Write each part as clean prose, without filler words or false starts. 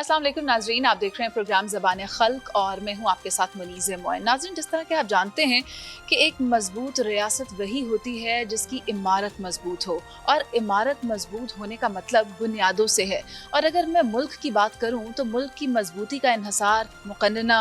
अस्सलाम वालेकुम नाजरीन, आप देख रहे हैं प्रोग्राम ज़बान खल्क और मैं हूं आपके साथ मुनीज़ मोइन। नाजरीन, जिस तरह के आप जानते हैं कि एक मजबूत रियासत वही होती है जिसकी इमारत मजबूत हो, और इमारत मजबूत होने का मतलब बुनियादों से है। और अगर मैं मुल्क की बात करूं तो मुल्क की मजबूती का इन्हसार मुक़न्नना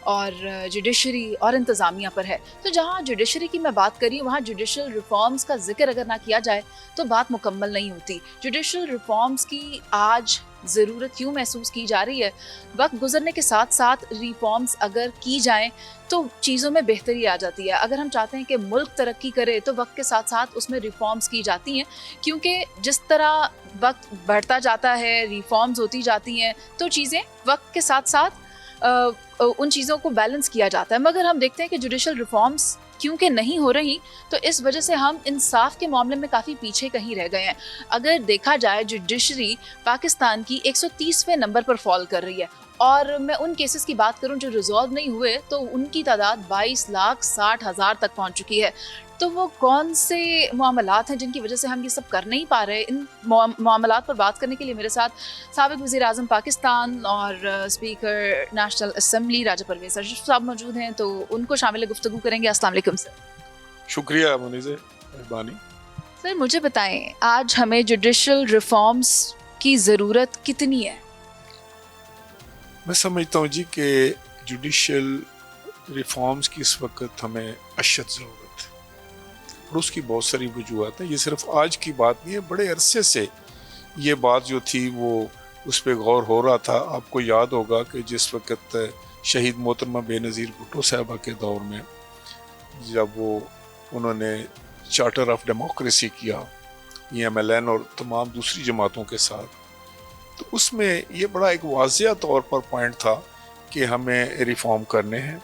और जुडिशरी और इंतज़ामिया पर है। तो जहाँ जुडिशरी की मैं बात करी, वहाँ जुडिशल रिफॉर्म्स का जिक्र अगर ना किया जाए तो बात मुकम्मल नहीं होती। जुडिशल रिफॉर्म्स की आज ज़रूरत क्यों महसूस की जा रही है? वक्त गुजरने के साथ साथ रिफॉर्म्स अगर की जाएं तो चीज़ों में बेहतरी आ जाती है। अगर हम चाहते हैं कि मुल्क तरक्की करे तो वक्त के साथ साथ उसमें रिफॉर्म्स की जाती हैं, क्योंकि जिस तरह वक्त बढ़ता जाता है, रिफॉर्म्स होती जाती हैं, तो चीज़ें वक्त के साथ साथ उन चीज़ों को बैलेंस किया जाता है। मगर हम देखते हैं कि जुडिशल रिफॉर्म्स क्योंकि नहीं हो रही, तो इस वजह से हम इंसाफ के मामले में काफ़ी पीछे कहीं रह गए हैं। अगर देखा जाए, जुडिशरी पाकिस्तान की 130वें नंबर पर फॉल कर रही है, और मैं उन केसेस की बात करूं जो रिजॉल्व नहीं हुए तो उनकी तादाद 22,60,000 तक पहुंच चुकी है। तो वो कौन से मामलात हैं जिनकी वजह से हम ये सब कर नहीं पा रहे? इन मामलात पर बात करने के लिए मेरे साथ साबिक वज़ीर आज़म पाकिस्तान और स्पीकर नेशनल असम्बली राजा परवेज़ अशरफ साहब मौजूद हैं, तो उनको शामिल गुफ्तगू करेंगे। अस्सलाम वालेकुम सर। शुक्रिया मुनीज़, मेहरबानी। सर, मुझे बताएं, आज हमें जुडिशल रिफॉर्म्स की ज़रूरत कितनी है? मैं समझता हूँ जी कि जुडिशल रिफॉर्म्स की इस वक्त हमें अशद ज़रूरत है, और उसकी बहुत सारी वजूहत हैं। ये सिर्फ आज की बात नहीं है, बड़े अरसे से ये बात जो थी वो उस पर गौर हो रहा था। आपको याद होगा कि जिस वक्त शहीद मोहतरमा बेनज़ीर भुट्टो साहबा के दौर में जब वो उन्होंने चार्टर ऑफ डेमोक्रेसी किया EMLN और तमाम दूसरी जमातों के साथ, तो उसमें ये बड़ा एक वाज़िया तौर पर पॉइंट था कि हमें रिफ़ॉर्म करने हैं,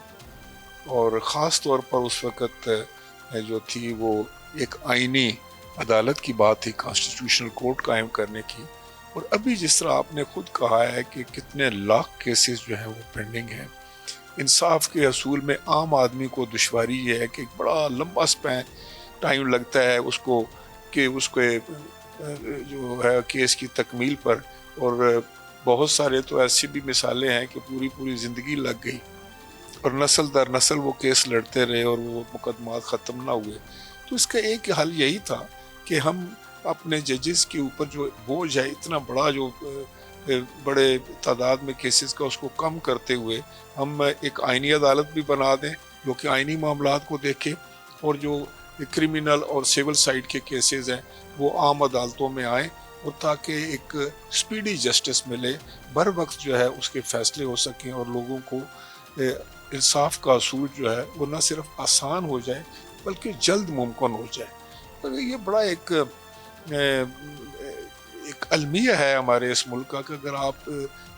और ख़ास तौर पर उस वक़्त जो थी वो एक आइनी अदालत की बात थी, कॉन्स्टिट्यूशनल कोर्ट कायम करने की। और अभी जिस तरह आपने ख़ुद कहा है कि कितने लाख केसेस जो हैं वो पेंडिंग हैं, इंसाफ के असूल में आम आदमी को दुश्वारी ये है कि एक बड़ा लंबा स्पैन टाइम लगता है उसको कि उसके जो है केस की तकमील पर। और बहुत सारे तो ऐसी भी मिसालें हैं कि पूरी पूरी ज़िंदगी लग गई और नस्ल दर नस्ल वो केस लड़ते रहे और वो मुकदमात ख़त्म ना हुए। तो इसका एक हल यही था कि हम अपने जजेस के ऊपर जो बोझ है इतना बड़ा, जो बड़े तादाद में केसेस का, उसको कम करते हुए हम एक आइनी अदालत भी बना दें जो कि आइनी मामलात को देखे, और जो क्रिमिनल और सिविल साइड के केसेस हैं वो आम अदालतों में आएँ, और ताकि एक स्पीडी जस्टिस मिले, बर वक्त जो है उसके फ़ैसले हो सकें और लोगों को इंसाफ का असूल जो है वो न सिर्फ आसान हो जाए बल्कि जल्द मुमकिन हो जाए। तो ये बड़ा एक अलमिया है हमारे इस मुल्क का कि अगर आप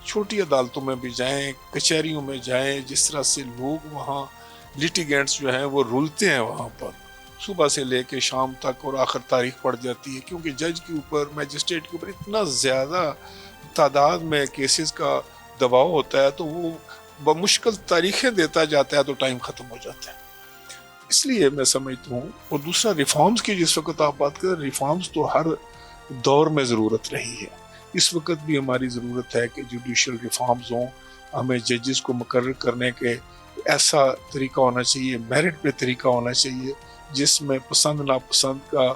छोटी अदालतों में भी जाएं, कचहरियों में जाएं, जिस तरह से लोग वहाँ लिटिगेंट्स जो हैं वो रुलते हैं वहाँ पर सुबह से लेके शाम तक, और आखिर तारीख पड़ जाती है क्योंकि जज के ऊपर, मैजिस्ट्रेट के ऊपर इतना ज़्यादा तादाद में केसेस का दबाव होता है, तो वो बमुश्किल तारीखें देता जाता है तो टाइम ख़त्म हो जाता है। इसलिए मैं समझता हूँ। और दूसरा, रिफॉर्म्स की जिस वक्त आप बात करें, रिफॉर्म्स तो हर दौर में ज़रूरत रही है, इस वक्त भी हमारी ज़रूरत है कि जुडिशल रिफॉर्म्स हों। हमें जजेस को मुकर्रर करने के ऐसा तरीका होना चाहिए, मेरिट पे तरीका होना चाहिए, जिसमें पसंद नापसंद का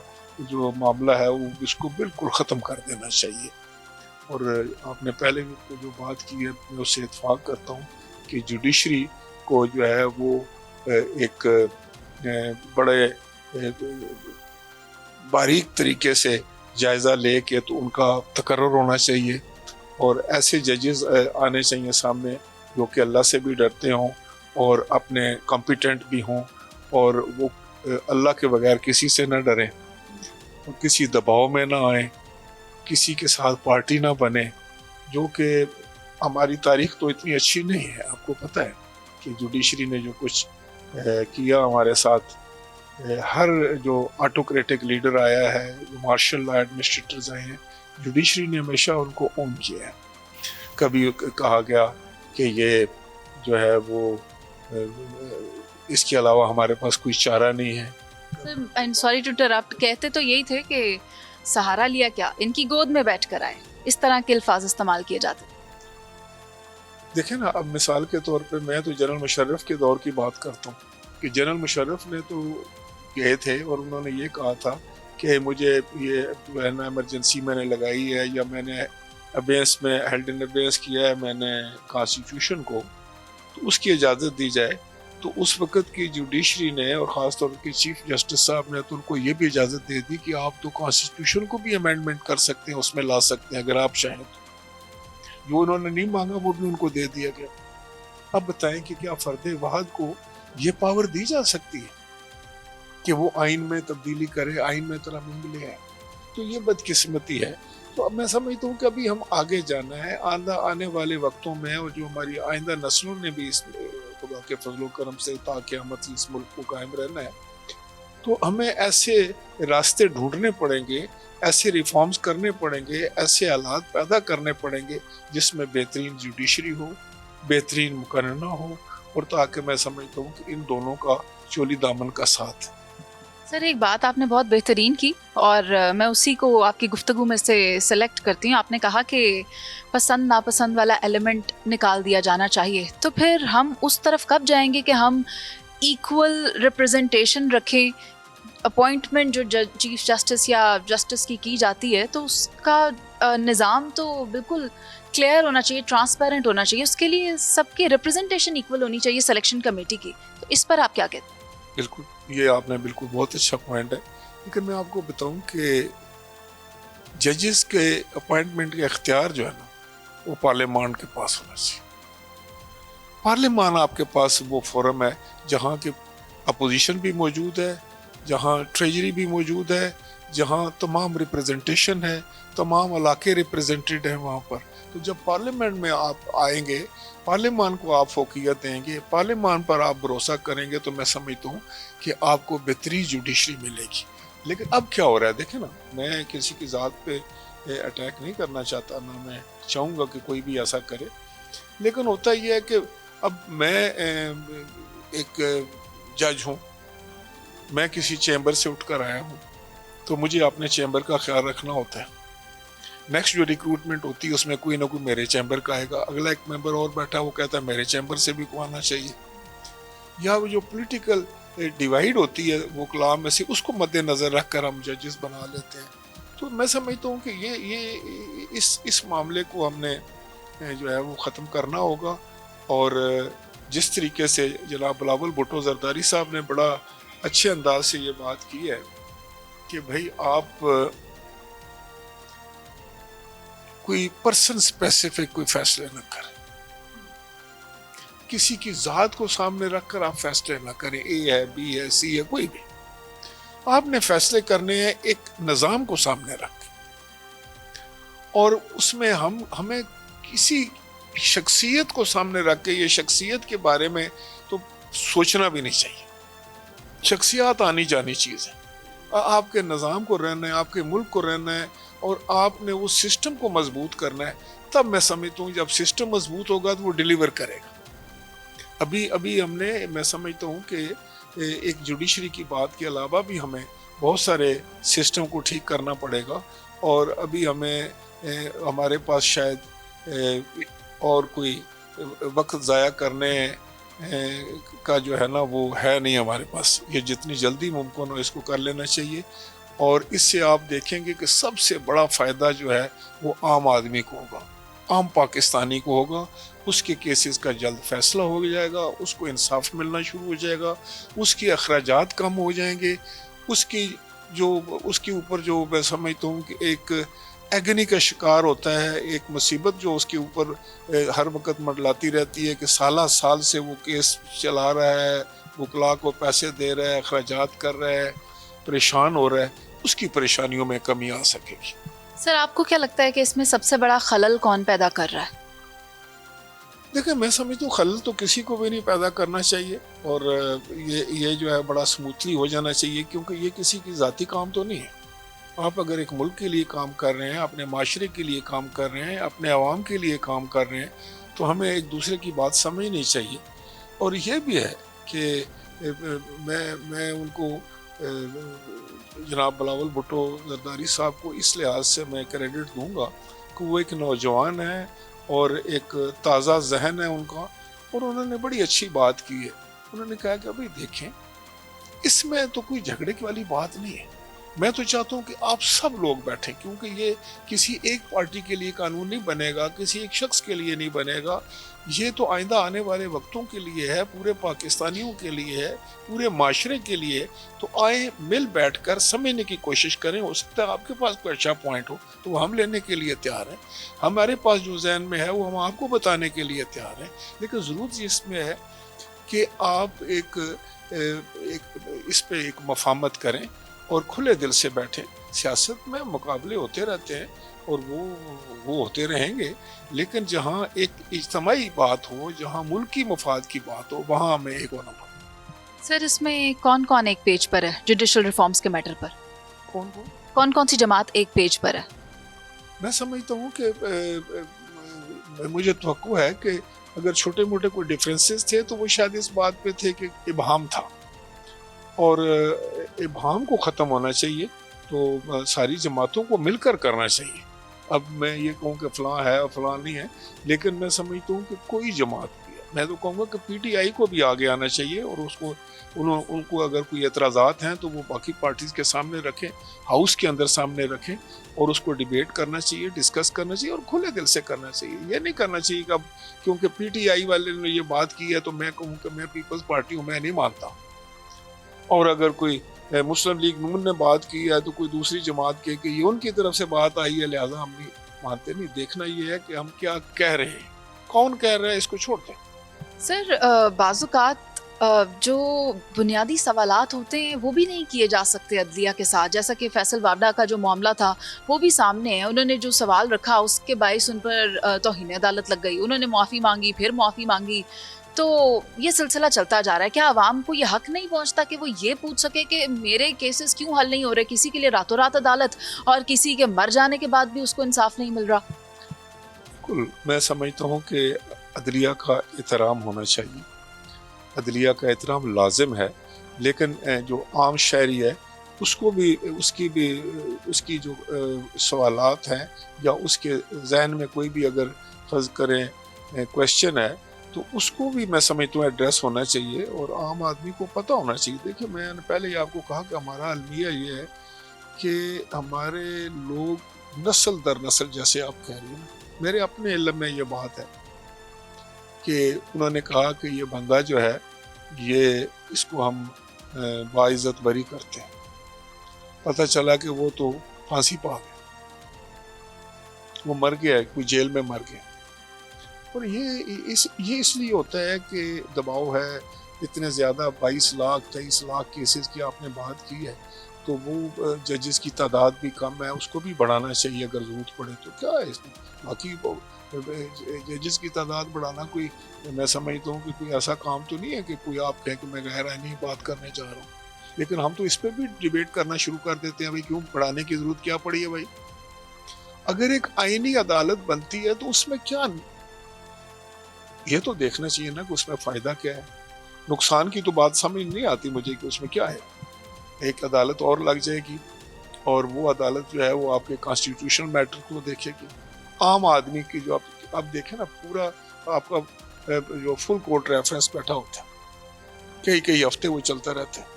जो मामला है वो इसको बिल्कुल ख़त्म कर देना चाहिए। और आपने पहले भी जो बात की है मैं उससे इत्फाक करता हूँ कि जुडिशरी को जो है वो एक बड़े बारीक तरीके से जायज़ा ले के तो उनका तकर्रुर होना चाहिए, और ऐसे जजेस आने चाहिए सामने जो कि अल्लाह से भी डरते हों और अपने कॉम्पिटेंट भी हों, और वो अल्लाह के बगैर किसी से न डरें और किसी दबाव में ना आए, किसी के साथ पार्टी ना बने, जो कि हमारी तारीख तो इतनी अच्छी नहीं है। आपको पता है कि जुडिशरी ने जो कुछ किया हमारे साथ, हर जो ऑटोक्रेटिक लीडर आया है, जो मार्शल लॉ एडमिनिस्ट्रेटर्स आए हैं, जुडिशरी ने हमेशा उनको ओन किया है। कभी कहा गया कि ये जो है वो इसके अलावा हमारे पास कोई चारा नहीं है। Sir, I am sorry to interrupt, कहते तो यही थे कि सहारा लिया क्या, इनकी गोद में बैठ कर आए, इस तरह के अल्फाज इस्तेमाल किए जाते। دیکھیں نا، اب مثال کے طور پہ میں تو جنرل مشرف کے دور کی بات کرتا ہوں کہ جنرل مشرف نے تو گئے تھے اور انہوں نے یہ کہا تھا کہ مجھے یہ نا ایمرجنسی میں نے لگائی ہے، یا میں نے ابینس میں ہیلڈ ان ابینس کیا ہے میں نے کانسٹیٹیوشن کو، تو اس کی اجازت دی جائے. تو اس وقت کی جوڈیشری نے اور خاص طور پر چیف جسٹس صاحب نے تو ان کو یہ بھی اجازت دے دی کہ آپ تو کانسٹیٹیوشن کو بھی امینڈمنٹ کر سکتے ہیں، اس میں لا سکتے ہیں اگر آپ چاہیں تو. جو انہوں نے نہیں مانگا وہ بھی ان کو دے دیا گیا. اب بتائیں کہ کیا فرد واحد کو یہ پاور دی جا سکتی ہے کہ وہ آئین میں تبدیلی کرے، آئین میں ترامیم لے آئے؟ تو یہ بدقسمتی ہے. تو اب میں سمجھتا ہوں کہ ابھی ہم آگے جانا ہے آنے والے وقتوں میں، اور جو ہماری آئندہ نسلوں نے بھی اس خدا کے فضل و کرم سے تا قیامت اس ملک کو قائم رہنا ہے، تو ہمیں ایسے راستے ڈھونڈنے پڑیں گے، ایسے ریفارمز کرنے پڑیں گے، ایسے حالات پیدا کرنے پڑیں گے جس میں بہترین جوڈیشری ہو، بہترین مقننہ ہو، اور تاکہ میں سمجھتا ہوں کہ ان دونوں کا چولی دامن کا ساتھ. سر ایک بات آپ نے بہت بہترین کی اور میں اسی کو آپ کی گفتگو میں سے سلیکٹ کرتی ہوں. آپ نے کہا کہ پسند ناپسند والا ایلیمنٹ نکال دیا جانا چاہیے. تو پھر ہم اس طرف کب جائیں گے کہ ہم ایکول ریپرزنٹیشن رکھیں؟ اپوائنٹمنٹ جو چیف جسٹس یا جسٹس کی جاتی ہے تو اس کا نظام تو بالکل کلیئر ہونا چاہیے، ٹرانسپیرنٹ ہونا چاہیے. اس کے لیے سب کی ریپرزنٹیشن ایکول ہونی چاہیے سلیکشن کمیٹی کی. تو اس پر آپ کیا کہتے ہیں؟ بالکل، یہ آپ نے بالکل بہت اچھا پوائنٹ ہے. لیکن میں آپ کو بتاؤں کہ ججز کے اپوائنٹمنٹ کے اختیار جو ہے نا وہ پارلیمان کے پاس ہونا چاہیے. پارلیمان آپ کے پاس وہ فورم ہے جہاں کہ اپوزیشن بھی موجود ہے، جہاں ٹریجری بھی موجود ہے، جہاں تمام ریپرزنٹیشن ہے، تمام علاقے ریپرزنٹیڈ ہیں وہاں پر. تو جب پارلیمنٹ میں آپ آئیں گے، پارلیمان کو آپ فوقیت دیں گے، پارلیمان پر آپ بھروسہ کریں گے، تو میں سمجھتا ہوں کہ آپ کو بہترین جوڈیشری ملے گی. لیکن اب کیا ہو رہا ہے دیکھیں نا، میں کسی کی ذات پہ اٹیک نہیں کرنا چاہتا، نہ میں چاہوں گا کہ کوئی بھی ایسا کرے. لیکن ہوتا یہ ہے کہ اب میں ایک جج ہوں، میں کسی چیمبر سے اٹھ کر آیا ہوں، تو مجھے اپنے چیمبر کا خیال رکھنا ہوتا ہے. نیکسٹ جو ریکروٹمنٹ ہوتی ہے اس میں کوئی نہ کوئی میرے چیمبر کا آئے گا، اگلا ایک ممبر اور بیٹھا وہ کہتا ہے میرے چیمبر سے بھی کو آنا چاہیے. یا وہ جو پولیٹیکل ڈیوائیڈ ہوتی ہے وہ کلام میں سے، اس کو مد نظر رکھ کر ہم ججز بنا لیتے ہیں. تو میں سمجھتا ہوں کہ یہ اس معاملے کو ہم نے جو ہے وہ ختم کرنا ہوگا. اور جس طریقے سے جناب بلاول بھٹو زرداری صاحب نے بڑا اچھے انداز سے یہ بات کی ہے کہ بھائی آپ کوئی پرسن اسپیسیفک کوئی فیصلے نہ کریں، کسی کی ذات کو سامنے رکھ کر آپ فیصلے نہ کریں، اے ہے، بی ہے، سی ہے، کوئی بھی. آپ نے فیصلے کرنے ہیں ایک نظام کو سامنے رکھ کے، اور اس میں ہمیں کسی شخصیت کو سامنے رکھ کے، یہ شخصیت کے بارے میں تو سوچنا بھی نہیں چاہیے. شخصیات آنی جانی چیز ہے. آپ کے نظام کو رہنا ہے، آپ کے ملک کو رہنا ہے، اور آپ نے اس سسٹم کو مضبوط کرنا ہے. تب میں سمجھتا ہوں جب سسٹم مضبوط ہوگا تو وہ ڈیلیور کرے گا. ابھی ہم نے، میں سمجھتا ہوں کہ ایک جوڈیشری کی بات کے علاوہ بھی ہمیں بہت سارے سسٹم کو ٹھیک کرنا پڑے گا. اور ابھی ہمیں ہمارے پاس شاید اور کوئی وقت ضائع کرنے کا جو ہے نا وہ ہے نہیں ہمارے پاس. یہ جتنی جلدی ممکن ہو اس کو کر لینا چاہیے. اور اس سے آپ دیکھیں گے کہ سب سے بڑا فائدہ جو ہے وہ عام آدمی کو ہوگا، عام پاکستانی کو ہوگا. اس کے کیسز کا جلد فیصلہ ہو جائے گا، اس کو انصاف ملنا شروع ہو جائے گا، اس کے اخراجات کم ہو جائیں گے، اس کے اوپر جو میں سمجھتا ہوں کہ ایک ایگنی کا شکار ہوتا ہے، ایک مصیبت جو اس کے اوپر ہر وقت منڈلاتی رہتی ہے کہ سالہ سال سے وہ کیس چلا رہا ہے، وکلا کو پیسے دے رہا ہے، اخراجات کر رہا ہے، پریشان ہو رہا ہے، اس کی پریشانیوں میں کمی آ سکے گی. سر آپ کو کیا لگتا ہے کہ اس میں سب سے بڑا خلل کون پیدا کر رہا ہے؟ دیکھیں میں سمجھتا ہوں خلل تو کسی کو بھی نہیں پیدا کرنا چاہیے، اور یہ جو ہے بڑا سموتھلی ہو جانا چاہیے، کیونکہ یہ کسی کی ذاتی کام تو نہیں ہے. آپ اگر ایک ملک کے لیے کام کر رہے ہیں، اپنے معاشرے کے لیے کام کر رہے ہیں، اپنے عوام کے لیے کام کر رہے ہیں، تو ہمیں ایک دوسرے کی بات سمجھنی چاہیے. اور یہ بھی ہے کہ میں ان کو جناب بلاول بھٹو زرداری صاحب کو اس لحاظ سے میں کریڈٹ دوں گا کہ وہ ایک نوجوان ہیں اور ایک تازہ ذہن ہے ان کا، اور انہوں نے بڑی اچھی بات کی ہے. انہوں نے کہا کہ بھائی دیکھیں اس میں تو کوئی جھگڑے کی والی بات نہیں ہے. میں تو چاہتا ہوں کہ آپ سب لوگ بیٹھیں، کیونکہ یہ کسی ایک پارٹی کے لیے قانون نہیں بنے گا، کسی ایک شخص کے لیے نہیں بنے گا. یہ تو آئندہ آنے والے وقتوں کے لیے ہے، پورے پاکستانیوں کے لیے ہے، پورے معاشرے کے لیے. تو آئیں مل بیٹھ کر سمجھنے کی کوشش کریں. ہو سکتا ہے آپ کے پاس کوئی اچھا پوائنٹ ہو تو وہ ہم لینے کے لیے تیار ہیں، ہمارے پاس جو ذہن میں ہے وہ ہم آپ کو بتانے کے لیے تیار ہیں. لیکن ضرورت اس میں ہے کہ آپ ایک اس پہ ایک مفاہمت کریں اور کھلے دل سے بیٹھیں. سیاست میں مقابلے ہوتے رہتے ہیں اور وہ ہوتے رہیں گے، لیکن جہاں ایک اجتماعی بات ہو، جہاں ملکی مفاد کی بات ہو، وہاں ہمیں ایک ہونا پڑے. سر اس میں کون کون ایک پیج پر ہے جوڈیشل ریفارمز کے میٹر پر؟ کون کون سی جماعت ایک پیج پر ہے؟ میں سمجھتا ہوں کہ مجھے توقع ہے کہ اگر چھوٹے موٹے کوئی ڈیفرنسز تھے تو وہ شاید اس بات پہ تھے کہ ابہام تھا، اور ابہام کو ختم ہونا چاہیے تو ساری جماعتوں کو مل کر کرنا چاہیے. اب میں یہ کہوں کہ فلاں ہے اور فلاں نہیں ہے، لیکن میں سمجھتا ہوں کہ کوئی جماعت بھی ہے. میں تو کہوں گا کہ پی ٹی آئی کو بھی آگے آنا چاہیے، اور اس کو ان کو اگر کوئی اعتراضات ہیں تو وہ باقی پارٹیز کے سامنے رکھیں، ہاؤس کے اندر سامنے رکھیں، اور اس کو ڈیبیٹ کرنا چاہیے، ڈسکس کرنا چاہیے، اور کھلے دل سے کرنا چاہیے. یہ نہیں کرنا چاہیے کہ اب کیونکہ پی ٹی آئی والے نے یہ بات کی ہے تو میں کہوں کہ میں پیپلز پارٹی ہوں، میں نہیں مانتا. اور اگر کوئی مسلم لیگ نون نے بات کی ہے تو کوئی دوسری جماعت کہ یہ ان کی طرف سے بات آئی ہے لہٰذا ہم نہیں مانتے. نہیں، دیکھنا یہ ہے کہ ہم کیا کہہ رہے ہیں، کون کہہ رہا ہے، اس کو چھوڑتے ہیں. سر بعض اوقات جو بنیادی سوالات ہوتے ہیں وہ بھی نہیں کیے جا سکتے عدلیہ کے ساتھ، جیسا کہ فیصل وارڈا کا جو معاملہ تھا وہ بھی سامنے ہے. انہوں نے جو سوال رکھا اس کے باعث ان پر توہین عدالت لگ گئی، انہوں نے معافی مانگی، پھر معافی مانگی. تو یہ سلسلہ چلتا جا رہا ہے. کیا عوام کو یہ حق نہیں پہنچتا کہ وہ یہ پوچھ سکے کہ میرے کیسز کیوں حل نہیں ہو رہے؟ کسی کے لیے راتوں رات عدالت، اور کسی کے مر جانے کے بعد بھی اس کو انصاف نہیں مل رہا. بالکل، میں سمجھتا ہوں کہ عدلیہ کا احترام ہونا چاہیے، عدلیہ کا احترام لازم ہے، لیکن جو عام شہری ہے اس کو بھی اس کی جو سوالات ہیں یا اس کے ذہن میں کوئی بھی اگر فرض کریں کویشچن ہے تو اس کو بھی میں سمجھتا ہوں ایڈریس ہونا چاہیے، اور عام آدمی کو پتہ ہونا چاہیے. دیکھیں میں نے پہلے ہی آپ کو کہا کہ ہمارا المیہ یہ ہے کہ ہمارے لوگ نسل در نسل، جیسے آپ کہہ رہی ہیں، میرے اپنے علم میں یہ بات ہے کہ انہوں نے کہا کہ یہ بندہ جو ہے یہ اس کو ہم باعزت بری کرتے ہیں. پتہ چلا کہ وہ تو پھانسی پا گیا، وہ مر گیا، کوئی جیل میں مر گیا. اور یہ اس لیے ہوتا ہے کہ دباؤ ہے اتنے زیادہ، 22 لاکھ 23 لاکھ کیسز کی آپ نے بات کی ہے، تو وہ ججز کی تعداد بھی کم ہے، اس کو بھی بڑھانا چاہیے اگر ضرورت پڑے تو. کیا ہے اس میں باقی ججز کی تعداد بڑھانا کوئی، میں سمجھتا ہوں کہ کوئی ایسا کام تو نہیں ہے کہ کوئی آپ کہیں کہ میں غیر آئینی بات کرنے جا رہا ہوں. لیکن ہم تو اس پہ بھی ڈیبیٹ کرنا شروع کر دیتے ہیں، بھائی کیوں بڑھانے کی ضرورت کیا پڑی ہے؟ بھائی اگر ایک آئینی عدالت بنتی ہے تو اس میں کیا، یہ تو دیکھنا چاہیے نا کہ اس میں فائدہ کیا ہے. نقصان کی تو بات سمجھ نہیں آتی مجھے کہ اس میں کیا ہے. ایک عدالت اور لگ جائے گی اور وہ عدالت جو ہے وہ آپ کے کانسٹیٹیوشنل میٹر کو دیکھے گی. عام آدمی کی جو آپ دیکھیں نا، پورا آپ کا جو فل کورٹ ریفرنس بیٹھا ہوتا ہے، کئی ہفتے وہ چلتا رہتا ہے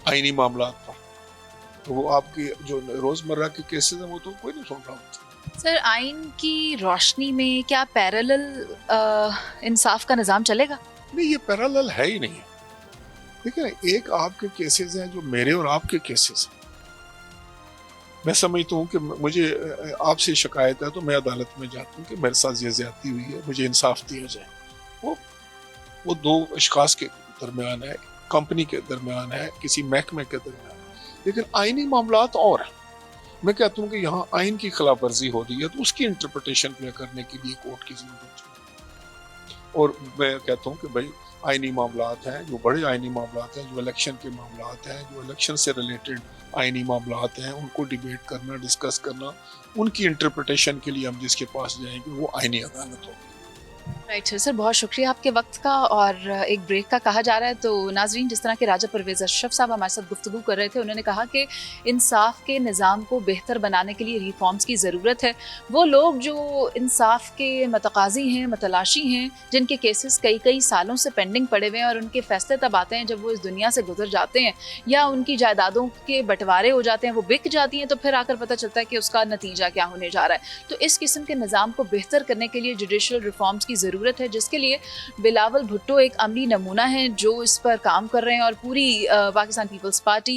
آئینی معاملات پر، تو وہ آپ کی جو روزمرہ کے کیسز ہیں وہ تو کوئی نہیں سن رہا ہوتا. سر آئین کی روشنی میں کیا پیرالل انصاف کا نظام چلے گا؟ نہیں، یہ پیرالل ہے ہی نہیں. دیکھیں ایک آپ کے کیسز ہیں جو میرے اور آپ کے کیسز ہیں. میں سمجھتا ہوں کہ مجھے آپ سے شکایت ہے تو میں عدالت میں جاتا ہوں کہ میرے ساتھ یہ زیادتی ہوئی ہے، مجھے انصاف دیا جائے. وہ دو اشخاص کے درمیان ہے، کمپنی کے درمیان ہے، کسی محکمے کے درمیان. لیکن آئینی معاملات اور ہیں. میں کہتا ہوں کہ یہاں آئین کی خلاف ورزی ہو رہی ہے تو اس کی انٹرپریٹیشن کرنے کے لیے کورٹ کی ضرورت ہے. اور میں کہتا ہوں کہ بھائی آئینی معاملات ہیں، جو بڑے آئینی معاملات ہیں، جو الیکشن کے معاملات ہیں، جو الیکشن سے ریلیٹڈ آئینی معاملات ہیں، ان کو ڈیبیٹ کرنا، ڈسکس کرنا، ان کی انٹرپریٹیشن کے لیے ہم جس کے پاس جائیں گے وہ آئینی عدالت ہوگی. राइट सर, बहुत शुक्रिया आपके वक्त का। और एक ब्रेक का कहा जा रहा है, तो नाजरीन, जिस तरह के राजा परवेज़ अशरफ साहब हमारे साथ गुफ्तगू कर रहे थे, उन्होंने कहा कि इंसाफ के निज़ाम को बेहतर बनाने के लिए रिफॉर्म्स की ज़रूरत है। वो लोग जो इंसाफ के मतकाज़ी हैं, मतलाशी हैं, जिनके केसेस कई कई सालों से पेंडिंग पड़े हुए हैं और उनके फैसले तब आते हैं जब वो इस दुनिया से गुजर जाते हैं या उनकी जायदादों के बंटवारे हो जाते हैं, वो बिक जाती हैं, तो फिर आकर पता चलता है कि उसका नतीजा क्या होने जा रहा है। तो इस किस्म के निज़ाम को बेहतर करने के लिए जुडिशल रिफॉर्म्स की ज़रूरत है, जिसके लिए बिलावल भुट्टो एक अमली नमूना है जो इस पर काम कर रहे हैं। और पूरी पाकिस्तान पीपल्स पार्टी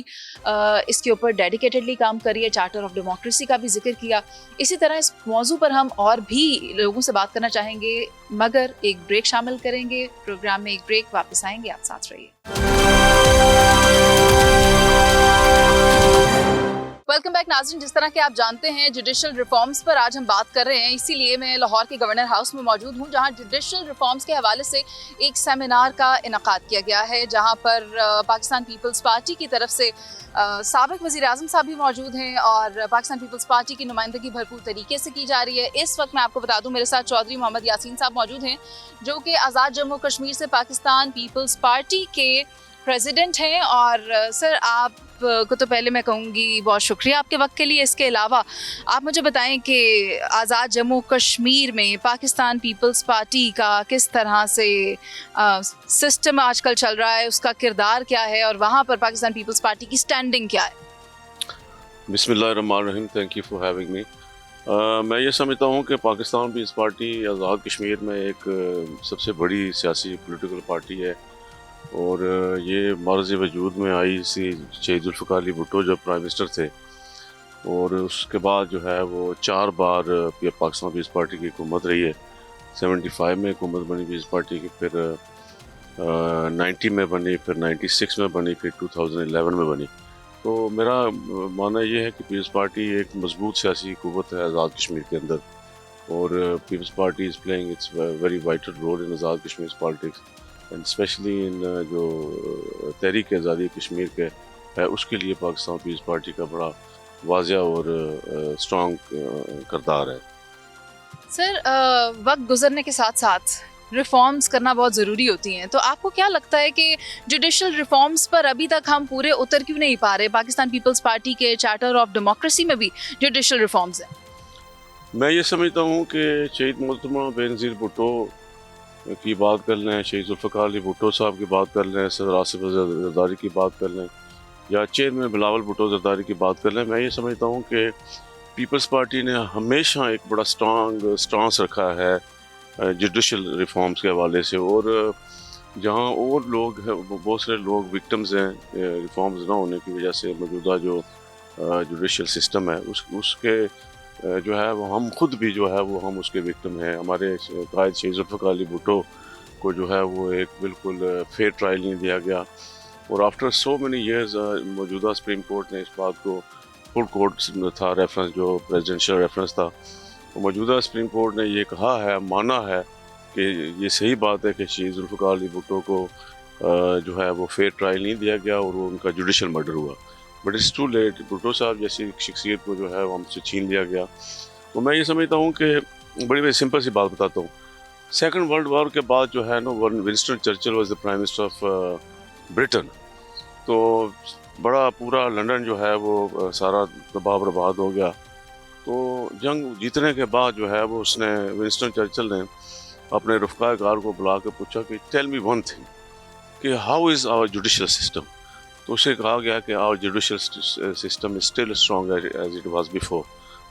इसके ऊपर डेडिकेटेडली काम कर रही है। चार्टर ऑफ डेमोक्रेसी का भी जिक्र किया। इसी तरह इस मौजू पर हम और भी लोगों से बात करना चाहेंगे, मगर एक ब्रेक शामिल करेंगे प्रोग्राम में। एक ब्रेक, वापस आएंगे, आप साथ रहिए। वेलकम बैक नाज़रीन। जिस तरह के आप जानते हैं, जुडिशल रिफॉर्म्स पर आज हम बात कर रहे हैं, इसीलिए मैं लाहौर के गवर्नर हाउस में मौजूद हूँ, जहाँ जुडिशल रिफॉर्म्स के हवाले से एक सेमिनार का इनकाद किया गया है, जहाँ पर पाकिस्तान पीपल्स पार्टी की तरफ से साबिक वज़ीर आज़म साहब भी मौजूद हैं और पाकिस्तान पीपल्स पार्टी की नुमाइंदगी भरपूर तरीके से की जा रही है। इस वक्त मैं आपको बता दूं, मेरे साथ चौधरी मोहम्मद यासीन साहब मौजूद हैं, जो कि आज़ाद जम्मू कश्मीर से पाकिस्तान पीपल्स पार्टी के प्रेसिडेंट हैं। और सर, आप को तो पहले मैं कहूँगी बहुत शुक्रिया आपके वक्त के लिए। इसके अलावा आप मुझे बताएं कि आज़ाद जम्मू कश्मीर में पाकिस्तान पीपल्स पार्टी का किस तरह से सिस्टम आजकल चल रहा है, उसका किरदार क्या है और वहाँ पर पाकिस्तान पीपल्स पार्टी की स्टैंडिंग क्या है? बिस्मिल्लाहिर्रहमानिर्रहीम, thank you for having me. मैं ये समझता हूँ कि पाकिस्तान पीपल्स पार्टी आज़ाद कश्मीर में एक सबसे बड़ी सियासी पॉलिटिकल पार्टी है और ये मर्ज़ वजूद में आई सी शहीद जुल्फ़िकार अली भुट्टो जब प्राइम मिनिस्टर थे, और उसके बाद जो है वो 4 बार पाकिस्तान पीपल्स पार्टी की हुकूमत रही है। 75 में हुकूमत बनी पीपल्स पार्टी की, फिर 90 में बनी, फिर 96 में बनी, फिर 2011 में बनी। तो मेरा मानना ये है कि पीपल्स पार्टी एक मजबूत सियासी हुकूमत है आज़ाद कश्मीर के अंदर, और Peoples Party is playing its very vital role in Azad Kashmir politics and specially in जो तहरीक आज़ादी कश्मीर के है, उसके लिए पाकिस्तान पीपल्स पार्टी का बड़ा वाज़िया और स्ट्रॉन्ग किरदार है। सर, वक्त गुजरने के साथ साथ रिफॉर्म्स करना बहुत ज़रूरी होती हैं, तो आपको क्या लगता है कि जुडिशल रिफॉर्म्स पर अभी तक हम पूरे उतर क्यों नहीं पा रहे? पाकिस्तान पीपल्स पार्टी के चार्टर ऑफ डेमोक्रेसी में भी जुडिशल रिफॉर्म्स हैं। मैं ये समझता हूँ कि शहीद मोहतरमा बेनज़ीर भुट्टो की बात कर लें, शहीद जुल्फ़िकार अली भुट्टो साहब की बात कर लें, सदर आसिफ ज़रदारी की बात कर लें, या चेयरमैन बिलावल भुट्टो ज़रदारी की बात कर लें, मैं ये समझता हूँ कि पीपल्स पार्टी ने हमेशा एक बड़ा स्टांस रखा है जुडिशल रिफॉर्म्स के हवाले से। और जहाँ और लोग हैं, बहुत सारे लोग विक्टिम्स हैं रिफॉर्म्स ना होने की वजह से, मौजूदा जो जुडिशल सिस्टम है उसके जो है वो हम खुद भी जो है वो हम उसके विक्टिम हैं। हमारे कायद शहीद जुल्फ़िकार अली भुट्टो को जो है वो एक बिल्कुल फेयर ट्रायल नहीं दिया गया, और आफ्टर सो मेनी ईयर्स मौजूदा सुप्रीम कोर्ट ने इस बात को, फुल कोर्ट था रेफरेंस, जो प्रेसिडेंशियल रेफरेंस था, तो मौजूदा सुप्रीम कोर्ट ने ये कहा है, माना है कि ये सही बात है कि शहीद जुल्फ़िकार अली भुट्टो को जो है वो फेयर ट्रायल नहीं दिया गया और वो उनका जुडिशल मर्डर हुआ। But it's too late, Bhutto sahab जैसी शख्सियत को जो है वो हमसे छीन लिया गया। तो मैं ये समझता हूँ कि बड़ी सिंपल सी बात बताता हूँ, सेकेंड वर्ल्ड वॉर के बाद जो है ना, Winston Churchill was the prime minister of Britain, तो बड़ा पूरा लंदन जो है वो सारा तबाह बर्बाद हो गया। तो जंग जीतने के बाद जो है वो उसने, विंस्टन चर्चिल ने अपने रफ़्क़ा कार को बुला के पूछा कि टेल मी वन थिंग, कि how is our judicial system. तो उसे कहा गया कि our judicial system is still strong as it was before.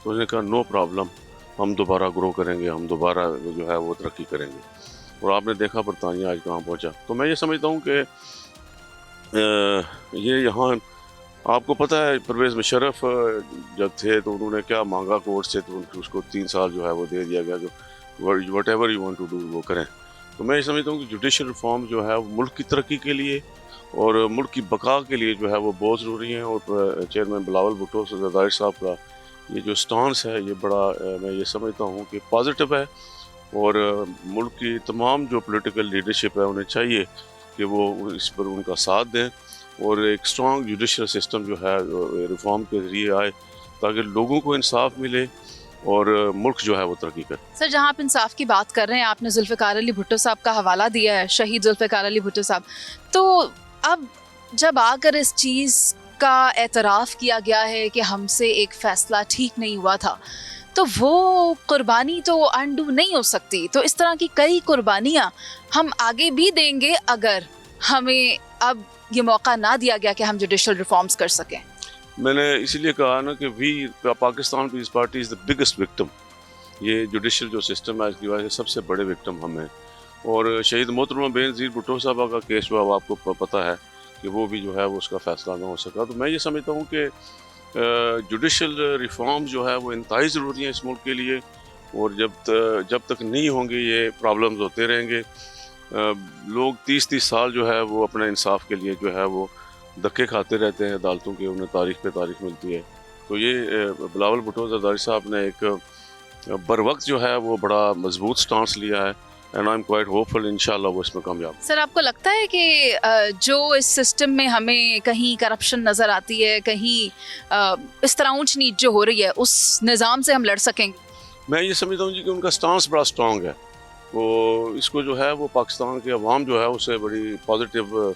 तो उसने कहा नो प्रॉब्लम, हम दोबारा ग्रो करेंगे, हम दोबारा जो है वो तरक्की करेंगे। और आपने देखा बरतानिया आज कहाँ पहुँचा। तो मैं ये समझता हूँ कि ये यहाँ आपको पता है परवेज़ मुशर्रफ जब थे तो उन्होंने क्या मांगा कोर्ट से, तो उसको 3 साल जो है वो दे दिया गया कि whatever you want to do वो करें। तो मैं ये समझता हूँ कि जुडिशल रिफॉर्म जो है वो मुल्क की तरक्की के लिए और मुल्क की बका के लिए जो है वो बहुत ज़रूरी है। और चेयरमैन बिलावल भुट्टो ज़रदारी साहब का ये जो स्टांस है ये बड़ा मैं ये समझता हूँ कि पॉजिटिव है, और मुल्क की तमाम जो पॉलिटिकल लीडरशिप है उन्हें चाहिए कि वो इस पर उनका साथ दें और एक स्ट्रॉन्ग जुडिशल सिस्टम जो है रिफॉर्म के ज़रिए आए, ताकि लोगों को इंसाफ मिले اور ملک جو ہے وہ ترقی کرے. سر جہاں آپ انصاف کی بات کر رہے ہیں، آپ نے ذوالفقار علی بھٹو صاحب کا حوالہ دیا ہے، شہید ذوالفقار علی بھٹو صاحب، تو اب جب آ کر اس چیز کا اعتراف کیا گیا ہے کہ ہم سے ایک فیصلہ ٹھیک نہیں ہوا تھا، تو وہ قربانی تو انڈو نہیں ہو سکتی. تو اس طرح کی کئی قربانیاں ہم آگے بھی دیں گے اگر ہمیں اب یہ موقع نہ دیا گیا کہ ہم جوڈیشل ریفارمز کر سکیں. میں نے اسی لیے کہا نا کہ Pakistan Peoples Party is the biggest victim. یہ جوڈیشل جو سسٹم ہے اس کی وجہ سے سب سے بڑے وکٹم ہم ہیں. اور شہید محترمہ بے نظیر بھٹو صاحبہ کا کیس جو ہے آپ کو پتہ ہے کہ وہ بھی جو ہے وہ اس کا فیصلہ نہ ہو سکا. تو میں یہ سمجھتا ہوں کہ جوڈیشل ریفارم جو ہے وہ انتہائی ضروری ہیں اس ملک کے لیے. اور جب تک نہیں ہوں گے یہ پرابلمز ہوتے رہیں گے. لوگ 30 سال جو ہے وہ اپنے انصاف کے لیے جو ہے وہ دھکے کھاتے رہتے ہیں عدالتوں کے، انہیں تاریخ پہ تاریخ ملتی ہے. تو یہ بلاول بھٹو زرداری صاحب نے ایک بر وقت جو ہے وہ بڑا مضبوط سٹانس لیا ہے. اینڈ آئی ایم کوائٹ ہوپفل انشاءاللہ وہ اس میں کامیاب. سر آپ کو لگتا ہے کہ جو اس سسٹم میں ہمیں کہیں کرپشن نظر آتی ہے، کہیں اس طرح اونچ نیچ جو ہو رہی ہے، اس نظام سے ہم لڑ سکیں گے؟ میں یہ سمجھتا ہوں جی کہ ان کا سٹانس بڑا سٹرانگ ہے. وہ اس کو جو ہے وہ پاکستان کے عوام جو ہے اسے بڑی پازیٹیو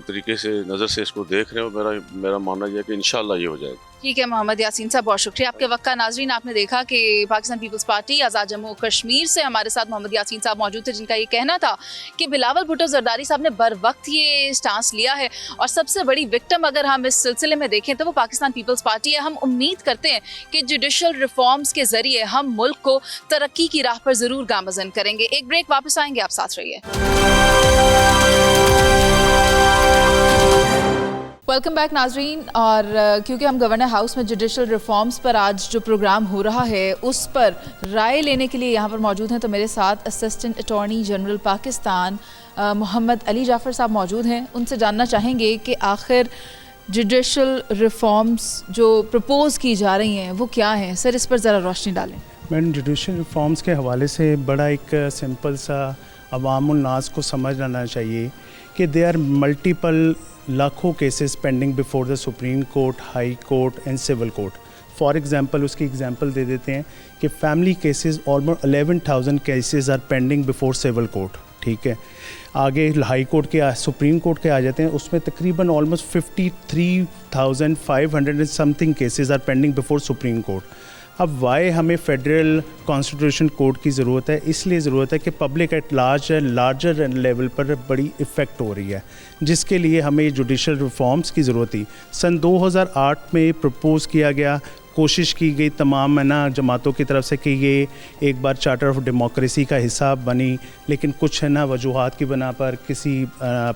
طریقے سے نظر سے اس کو دیکھ رہے ہیں. میرا ماننا یہ ہے کہ انشاءاللہ یہ ہو جائے گا. ٹھیک ہے محمد یاسین صاحب، بہت شکریہ آپ کے وقت کا. ناظرین آپ نے دیکھا کہ پاکستان پیپلز پارٹی آزاد جموں کشمیر سے ہمارے ساتھ محمد یاسین صاحب موجود تھے، جن کا یہ کہنا تھا کہ بلاول بھٹو زرداری صاحب نے بر وقت یہ سٹانس لیا ہے اور سب سے بڑی وکٹم اگر ہم اس سلسلے میں دیکھیں تو وہ پاکستان پیپلز پارٹی ہے. ہم امید کرتے ہیں کہ جوڈیشل ریفارمز کے ذریعے ہم ملک کو ترقی کی راہ پر ضرور گامزن کریں گے. ایک بریک، واپس آئیں گے، آپ ساتھ رہیے. ویلکم بیک ناظرین. اور کیونکہ ہم گورنر ہاؤس میں جوڈیشل ریفارمز پر آج جو پروگرام ہو رہا ہے اس پر رائے لینے کے لیے یہاں پر موجود ہیں، تو میرے ساتھ اسسٹنٹ اٹارنی جنرل پاکستان محمد علی جعفر صاحب موجود ہیں. ان سے جاننا چاہیں گے کہ آخر جوڈیشل ریفارمز جو پرپوز کی جا رہی ہیں وہ کیا ہیں. سر اس پر ذرا روشنی ڈالیں. میڈم جوڈیشل ریفارمز کے حوالے سے بڑا ایک سمپل سا عوام الناس کو سمجھ لینا چاہیے کہ دے آر ملٹیپل لاکھوں cases pending before the supreme court, high court and civil court. For example اس کی ایگزامپل دے دیتے ہیں کہ family cases almost 11,000 cases are pending before civil court. ٹھیک ہے، آگے ہائی کورٹ کے سپریم کورٹ کے آ جاتے ہیں، اس میں تقریباً almost 53,500 something cases are pending before supreme court. اب وائی ہمیں فیڈرل کانسٹیٹیوشن کوڈ کی ضرورت ہے؟ اس لیے ضرورت ہے کہ پبلک ایٹ لارجر لیول پر بڑی افیکٹ ہو رہی ہے، جس کے لیے ہمیں جوڈیشل ریفارمز کی ضرورت تھی. سن 2008 میں پرپوز کیا گیا، کوشش کی گئی تمام جماعتوں کی طرف سے کہ یہ ایک بار چارٹر آف ڈیموکریسی کا حصہ بنی، لیکن کچھ وجوہات کی بنا پر، کسی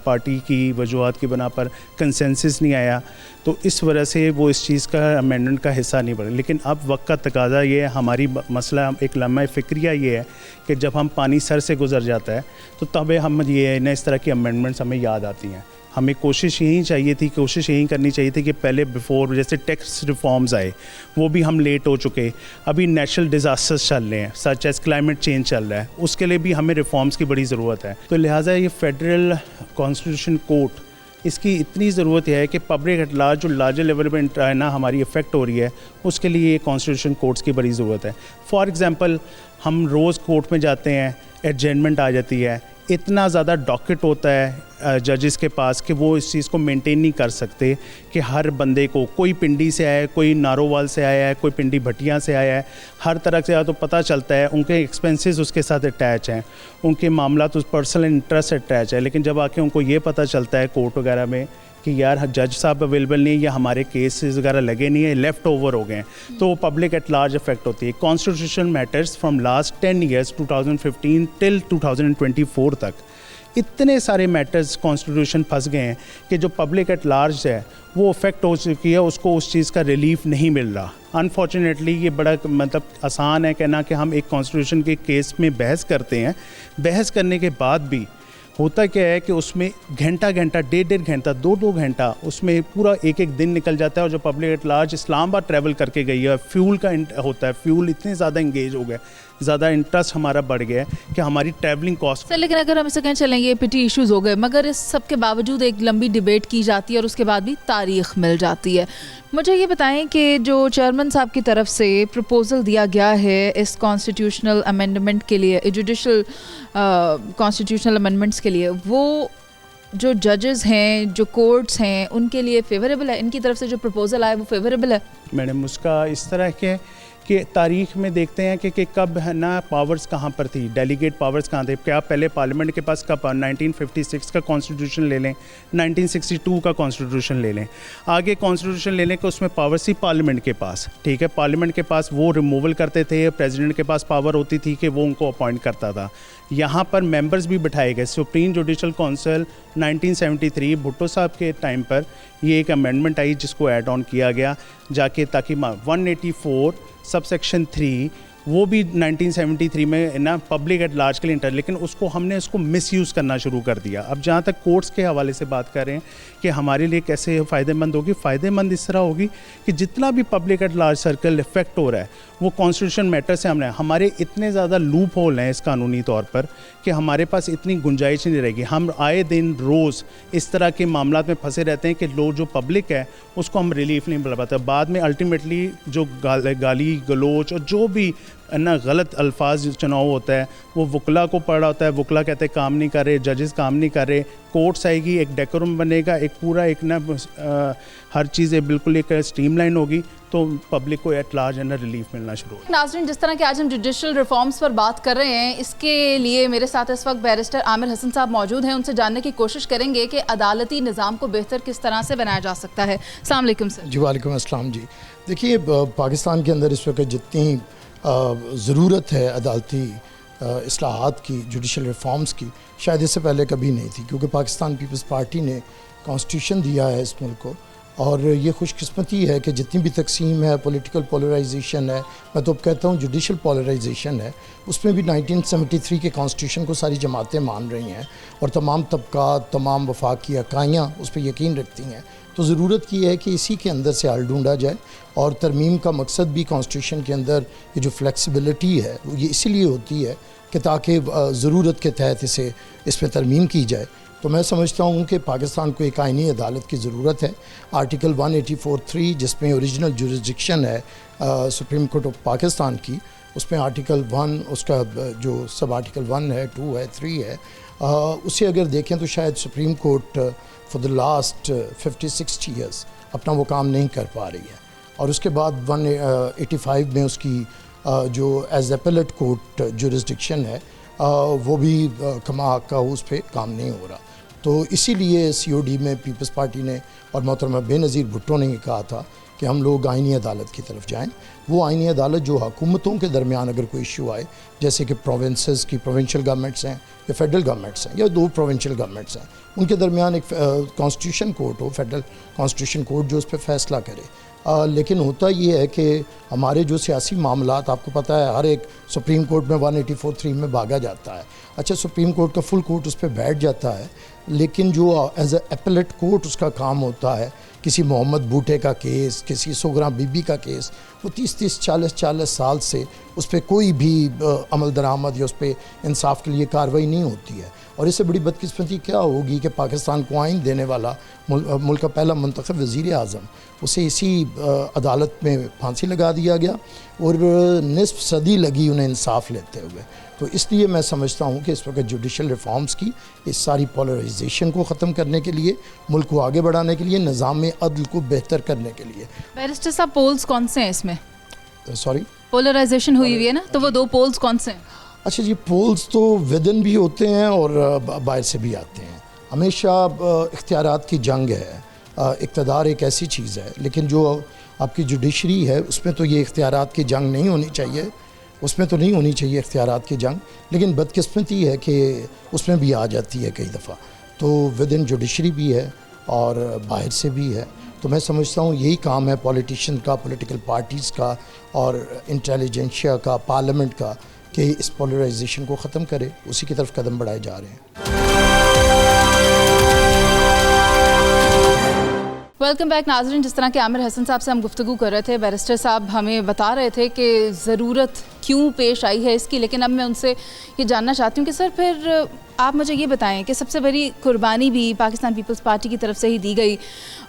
پارٹی کی وجوہات کی بنا پر کنسنسس نہیں آیا، تو اس وجہ سے وہ اس چیز کا امینڈمنٹ کا حصہ نہیں بنا. لیکن اب وقت کا تقاضا یہ ہے، ہماری مسئلہ ایک لمحہ فکریہ یہ ہے کہ جب ہم پانی سر سے گزر جاتا ہے تو تب ہم یہ اس طرح کی امینڈمنٹس ہمیں یاد آتی ہیں. ہمیں کوشش یہی کرنی چاہیے تھی کہ پہلے بیفور جیسے ٹیکس ریفارمز آئے وہ بھی ہم لیٹ ہو چکے. ابھی نیچرل ڈیزاسٹرز چل رہے ہیں، سچ ایز کلائمیٹ چینج چل رہا ہے، اس کے لیے بھی ہمیں ریفارمز کی بڑی ضرورت ہے. تو لہٰذا یہ فیڈرل کانسٹیٹیوشن کورٹ، اس کی اتنی ضرورت ہے کہ پبلک ایٹ لارج جو لارجر لیول پہ ہماری افیکٹ ہو رہی ہے، اس کے لیے یہ کانسٹیٹیوشن کورٹس کی بڑی ضرورت ہے. فار ایگزامپل ہم روز کورٹ میں جاتے ہیں، ایڈجرنمنٹ آ جاتی ہے، اتنا زیادہ ڈاکٹ ہوتا ہے ججز کے پاس کہ وہ اس چیز کو مینٹین نہیں کر سکتے کہ ہر بندے کو، کوئی پنڈی سے آیا ہے، کوئی نارووال سے آیا ہے، کوئی پنڈی بھٹیاں سے آیا ہے، ہر طرح سے آیا تو پتہ چلتا ہے ان کے ایکسپینسز اس کے ساتھ اٹیچ ہیں، ان کے معاملات اس پرسنل انٹرسٹ اٹیچ ہے. لیکن جب آ کے ان کو یہ پتہ چلتا ہے کورٹ وغیرہ میں کہ یار جج صاحب اویلیبل نہیں ہے یا ہمارے کیسز وغیرہ لگے نہیں ہیں، لیفٹ اوور ہو گئے ہیں، تو وہ پبلک ایٹ لارج افیکٹ ہوتی ہے. Constitution matters from last 10 years 2015 till 2024 تک اتنے سارے میٹرز کانسٹیٹیوشن پھنس گئے ہیں کہ جو پبلک ایٹ لارج ہے وہ افیکٹ ہو چکی ہے، اس کو اس چیز کا ریلیف نہیں مل رہا. انفارچونیٹلی یہ بڑا آسان ہے کہنا کہ ہم ایک کانسٹیٹیوشن کے کیس میں بحث کرتے ہیں، بحث کرنے کے بعد بھی ہوتا کیا ہے کہ اس میں گھنٹہ ڈیڑھ گھنٹہ 2 گھنٹہ اس میں پورا ایک دن نکل جاتا ہے. اور جو پبلک ایٹ لارج اسلام آباد ٹریول کر کے گئی ہے، فیول کا ہوتا ہے، فیول اتنے زیادہ انگیج ہو گئے، ज़्यादा इंटरेस्ट हमारा बढ़ गया है कि हमारी ट्रैवलिंग कॉस्ट। सर लेकिन अगर हम इसे कहें चलें ये पिटी इश्यूज़ हो गए, मगर इस सब के बावजूद एक लंबी डिबेट की जाती है और उसके बाद भी तारीख मिल जाती है। मुझे ये बताएं कि जो चेयरमैन साहब की तरफ से प्रपोज़ल दिया गया है इस कॉन्स्टिट्यूशनल अमेंडमेंट के लिए, जुडिशल कॉन्स्टिट्यूशनल अमेंडमेंट्स के लिए, वो जो जजेस हैं, जो कोर्ट्स हैं, उनके लिए फेवरेबल है? इनकी तरफ से जो प्रपोज़ल आया वो फेवरेबल है? मैडम उसका इस तरह के कि तारीख़ में देखते हैं कि कब है ना पावर्स कहाँ पर थी, डेलीगेट पावर्स कहाँ थे। क्या पहले पार्लियामेंट के पास कब 1956 का कॉन्स्टिट्यूशन ले लें, 1962 का कॉन्स्टिट्यूशन ले लें, आगे कॉन्स्टिट्यूशन ले लें कि उसमें पावर्स थी पार्लियामेंट के पास, ठीक है। पार्लियामेंट के पास वो रिमूवल करते थे, प्रेसिडेंट के पास पावर होती थी कि वो उनको अपॉइंट करता था। यहाँ पर मेंबर्स भी बिठाए गए। सुप्रीम जुडिशल काउंसिल 1973 भुट्टो साहब के टाइम पर ये एक अमेंडमेंट आई जिसको ऐड ऑन किया गया जाके, ताकि 184 सबसेक्शन 3 वो भी 1973 में ना पब्लिक एट लार्ज के लिए इंटर, लेकिन उसको मिसयूज़ करना शुरू कर दिया। अब जहाँ तक कोर्ट्स के हवाले से बात कर रहे हैं कि हमारे लिए कैसे फ़ायदेमंद होगी, फ़ायदेमंद इस तरह होगी कि जितना भी public at large circle effect हो रहा है वो कॉन्स्टिट्यूशन मैटर से हमारे इतने ज़्यादा लूप होल हैं इस कानूनी तौर पर कि हमारे पास इतनी गुंजाइश नहीं रहेगी। हम आए दिन रोज़ इस तरह के मामलों में फंसे रहते हैं कि लोग जो पब्लिक है उसको हम रिलीफ नहीं मिल पाते। बाद में अल्टीमेटली जो गाली गलोच और जो भी ना गलत अल्फाज चुनाव होता है वो वकला को पड़ा होता है, वकला कहते हैं काम नहीं कर रहे, जजेस काम नहीं कर रहे, कोर्ट्स आएगी, एक डेकोरम बनेगा, एक पूरा एक ना हर चीज़ बिल्कुल एक स्ट्रीमलाइन होगी, तो पब्लिक को एट लार्ज है ना रिलीफ मिलना शुरू होगा। नाज़रीन, जिस तरह के आज हम जुडिशल रिफॉर्म्स पर बात कर रहे हैं, इसके लिए मेरे साथ इस वक्त बैरिस्टर आमिर हसन साहब मौजूद हैं। उनसे जानने की कोशिश करेंगे कि अदालती निज़ाम को बेहतर किस तरह से बनाया जा सकता है। अस्सलाम वालेकुम सर। जी वालेकुम अस्सलाम। जी देखिए, पाकिस्तान के अंदर इस वक्त जितनी ज़रूरत है अदालती इस्लाहात की, जुडिशल रिफॉर्म्स की, शायद इससे पहले कभी नहीं थी, क्योंकि पाकिस्तान पीपल्स पार्टी ने कॉन्स्टिट्यूशन दिया है इस मुल्क को। और ये खुशकिस्मती है कि जितनी भी तकसीम है, पॉलिटिकल पोलराइजेशन है, मैं तो अब कहता हूँ जुडिशल पोलराइजेशन है, उसमें भी 1973 के कॉन्स्टिट्यूशन को सारी जमातें मान रही हैं और तमाम तबकात, तमाम वफाकी इकाइयाँ उस पर यकीन रखती हैं। तो ज़रूरत की है कि इसी के अंदर से हल ढूंढा जाए, और तरमीम का मकसद भी कॉन्स्टिट्यूशन के अंदर ये जो फ्लेक्सिबिलिटी है वो ये इसीलिए होती है कि ताकि ज़रूरत के तहत इस पर तरमीम की जाए। तो मैं समझता हूँ कि पाकिस्तान को एक आइनी अदालत की ज़रूरत है। आर्टिकल 184(3) जिसमें ओरिजिनल जुरिसडिक्शन है सुप्रीम कोर्ट ऑफ पाकिस्तान की, उसमें आर्टिकल 1 उसका जो सब आर्टिकल 1 है, 2 है, 3 है, उसे अगर देखें तो शायद supreme court for the last 50-60 years अपना वो काम नहीं कर पा रही है। और उसके बाद 185 में उसकी जो एज एपेलेट कोर्ट जुरिसडिक्शन है वो भी कमा का उस पर काम नहीं हो रहा। तो इसीलिए COD में पीपल्स पार्टी ने और मोहतरमा बेनज़ीर भुट्टो ने कहा था कि हम लोग आइनी अदालत की तरफ जाएं। वो आइनी अदालत जो हुकूमतों के दरमियान अगर कोई इशू आए, जैसे कि प्रोविंसेस की प्रोविंशियल गवर्नमेंट्स हैं या फेडरल गवर्नमेंट्स हैं या 2 प्रोविंशियल गवर्नमेंट्स हैं, उनके दरमियान एक कॉन्स्टिट्यूशन कोर्ट हो, फेडरल कॉन्स्टिट्यूशन कोर्ट जो उस पर फैसला करे। लेकिन होता ये है कि हमारे जो सियासी मामलात, आपको पता है हर एक सुप्रीम कोर्ट में 184(3) में भागा जाता है। अच्छा, सुप्रीम कोर्ट का फुल कोर्ट उस पर बैठ जाता है, लेकिन जो एज एपेलेट कोर्ट उसका काम होता है, किसी मोहम्मद बूटे का केस, किसी सोगरा बीबी का केस, वो 30-30, 40-40 साल से उस पर कोई भी अमल दरामद या उस पर इंसाफ के लिए कार्रवाई नहीं होती है। और इससे बड़ी बदकिस्मती क्या होगी कि पाकिस्तान को आइन देने वाला मुल्क का पहला मुंतखब वज़ीर आज़म, उसे इसी अदालत में फांसी लगा दिया गया और निस्फ सदी लगी उन्हें इंसाफ लेते हुए। तो इसलिए मैं समझता हूँ कि इस वक्त जुडिशल रिफॉर्म्स की इस सारी पोलराइजेशन को ख़त्म करने के लिए, मुल्क को आगे बढ़ाने के लिए, निज़ाम अदल को बेहतर करने के लिए। बैरिस्टर साहब, पोल्स कौन से हैं इसमें? सॉरी, पोलराइजेशन हुई है ना, तो वो 2 पोल्स कौन से हैं? अच्छा जी, पोल्स तो विदिन भी होते हैं और बाहर से भी आते हैं। हमेशा इख्तियारात की जंग है, इक़्तिदार एक ऐसी चीज़ है, लेकिन जो आपकी जुडिशरी है उसमें तो ये इख्तियारात की जंग नहीं होनी चाहिए, उसमें तो नहीं होनी चाहिए इख्तियारात की जंग, लेकिन बदकिस्मती है कि उसमें भी आ जाती है कई दफ़ा। तो विदिन जुडिशरी भी है और बाहर से भी है। तो मैं समझता हूँ यही काम है पॉलिटिशियन का, पॉलिटिकल पार्टीज़ का और इंटेलिजेंशिया का, पार्लियामेंट का, कि इस पोलराइजेशन को ख़त्म करे। उसी की तरफ कदम बढ़ाए जा रहे हैं। वेलकम बैक नाज़रीन। जिस तरह के आमिर हसन साहब से हम गुफ्तगू कर रहे थे, बैरिस्टर साहब हमें बता रहे थे कि ज़रूरत क्यों पेश आई है इसकी, लेकिन अब मैं उनसे ये जानना चाहती हूँ कि सर फिर आप मुझे ये बताएं कि सबसे बड़ी कुर्बानी भी पाकिस्तान पीपल्स पार्टी की तरफ से ही दी गई